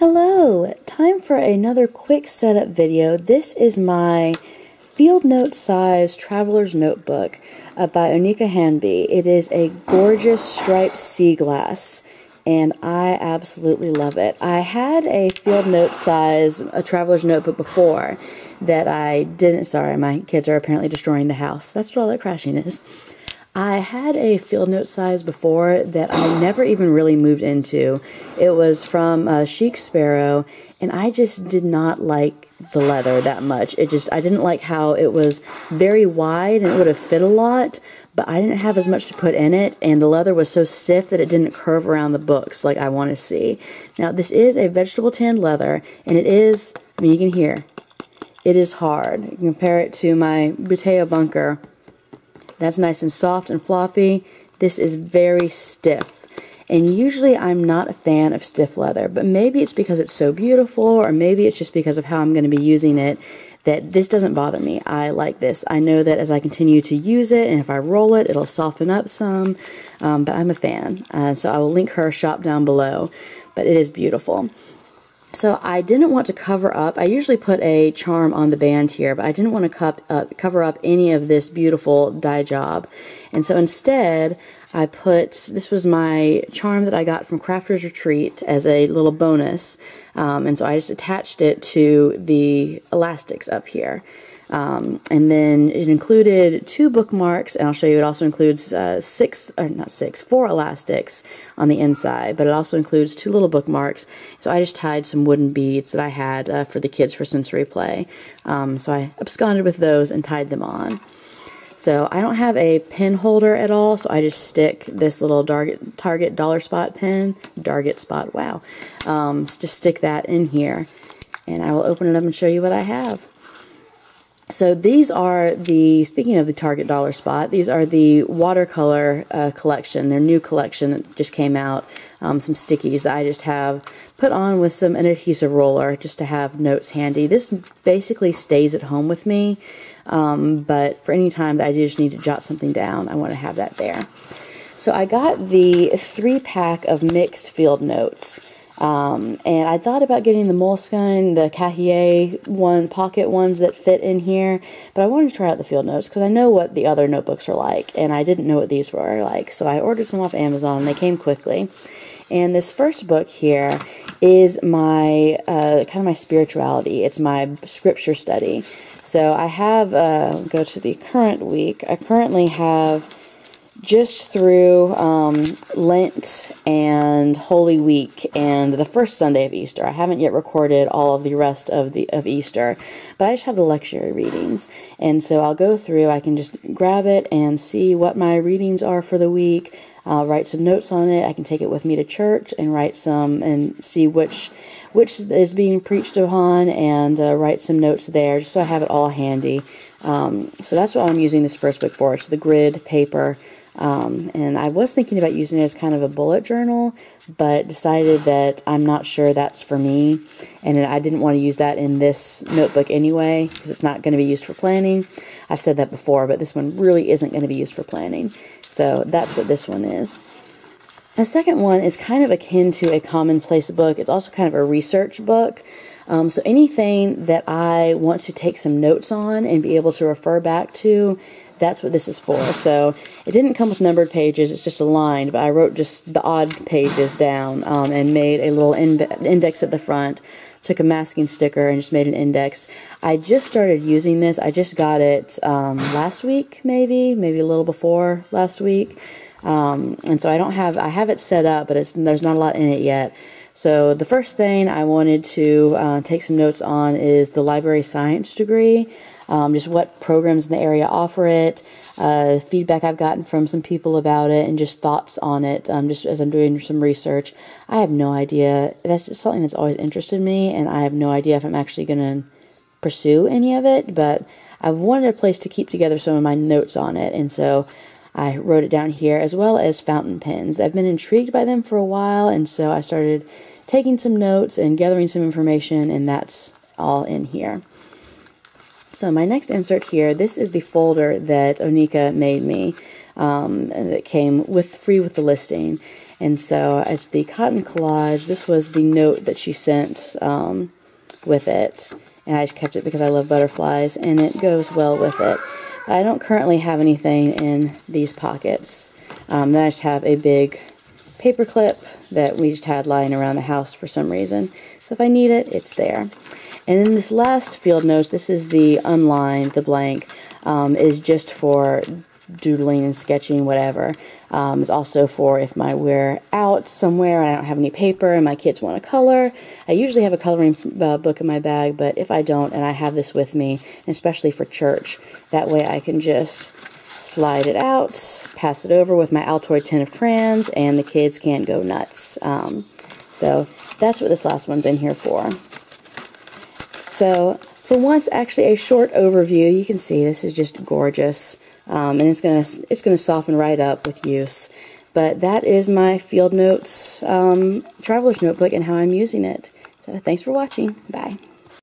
Hello! Time for another quick setup video. This is my field note size traveler's notebook by Onica Hanby. It is a gorgeous striped sea glass and I absolutely love it. I had a field note size, a traveler's notebook before that I didn't, sorry, my kids are apparently destroying the house. That's what all that crashing is. I had a field note size before that I never even really moved into. It was from Chic Sparrow, and I just did not like the leather that much. I didn't like how it was very wide and it would have fit a lot, but I didn't have as much to put in it, and the leather was so stiff that it didn't curve around the books like I want to see. Now, this is a vegetable tanned leather, and it is, I mean, you can hear, it is hard. You can compare it to my Buteo Bunker. That's nice and soft and floppy. This is very stiff. And usually I'm not a fan of stiff leather, but maybe it's because it's so beautiful, or maybe it's just because of how I'm going to be using it, that this doesn't bother me. I like this. I know that as I continue to use it, and if I roll it, it'll soften up some, but I'm a fan. So I will link her shop down below, but it is beautiful. So I didn't want to cover up, I usually put a charm on the band here, but I didn't want to cover up any of this beautiful dye job. And so instead, I put, this was my charm that I got from Crafter's Retreat as a little bonus. And so I just attached it to the elastics up here. And then it included 2 bookmarks, and I'll show you it also includes 4 elastics on the inside, but it also includes 2 little bookmarks. So I just tied some wooden beads that I had for the kids for sensory play. So I absconded with those and tied them on. So I don't have a pin holder at all, so I just stick this little Target dollar spot pin, Target spot, wow. Just stick that in here, and I will open it up and show you what I have. So these are the, speaking of the Target dollar spot, these are the watercolor collection, their new collection that just came out, some stickies that I just have put on with an adhesive roller just to have notes handy. This basically stays at home with me, but for any time that I just need to jot something down, I want to have that there. So I got the 3-pack of mixed field notes. And I thought about getting the Moleskine, the Cahier pocket ones that fit in here, but I wanted to try out the field notes because I know what the other notebooks are like, and I didn't know what these were like, so I ordered some off Amazon, and they came quickly. And this first book here is my, kind of my spirituality. It's my scripture study. So I have, go to the current week, I currently have just through Lent and Holy Week and the first Sunday of Easter. I haven't yet recorded all of the rest of Easter, but I just have the lectionary readings. And so I'll go through, I can just grab it and see what my readings are for the week. I'll write some notes on it. I can take it with me to church and write some and see which is being preached upon, and write some notes there just so I have it all handy. So that's what I'm using this first book for. It's the grid paper. And I was thinking about using it as kind of a bullet journal, but decided that I'm not sure that's for me, and I didn't want to use that in this notebook anyway, because it's not going to be used for planning. I've said that before, but this one really isn't going to be used for planning. So that's what this one is. The second one is kind of akin to a commonplace book. It's also kind of a research book. So anything that I want to take some notes on and be able to refer back to, that's what this is for. So it didn't come with numbered pages, it's just aligned, but I wrote just the odd pages down and made a little index at the front, took a masking sticker and just made an index. I just started using this. I just got it last week, maybe a little before last week. And so I have it set up, but there's not a lot in it yet. So the first thing I wanted to take some notes on is the library science degree. Just what programs in the area offer it, feedback I've gotten from some people about it, and just thoughts on it, just as I'm doing some research. I have no idea. That's just something that's always interested me, and I have no idea if I'm actually going to pursue any of it, but I've wanted a place to keep together some of my notes on it, and so I wrote it down here, as well as fountain pens. I've been intrigued by them for a while, and so I started taking some notes and gathering some information, and that's all in here. So my next insert here, this is the folder that Onica made me, that came free with the listing. And so it's the cotton collage. This was the note that she sent with it. And I just kept it because I love butterflies, and it goes well with it. I don't currently have anything in these pockets. Then I just have a big paper clip that we just had lying around the house for some reason. So if I need it, it's there. And then this last field notes, this is the unlined, the blank, is just for doodling and sketching, whatever. It's also for if we're out somewhere and I don't have any paper and my kids want to color. I usually have a coloring book in my bag, but if I don't and I have this with me, especially for church, that way I can just slide it out, pass it over with my Altoid tin of crayons, and the kids can't go nuts. So that's what this last one's in here for. So for once, actually a short overview. You can see this is just gorgeous. And it's gonna soften right up with use. But that is my Field Notes Traveler's Notebook and how I'm using it. So thanks for watching. Bye.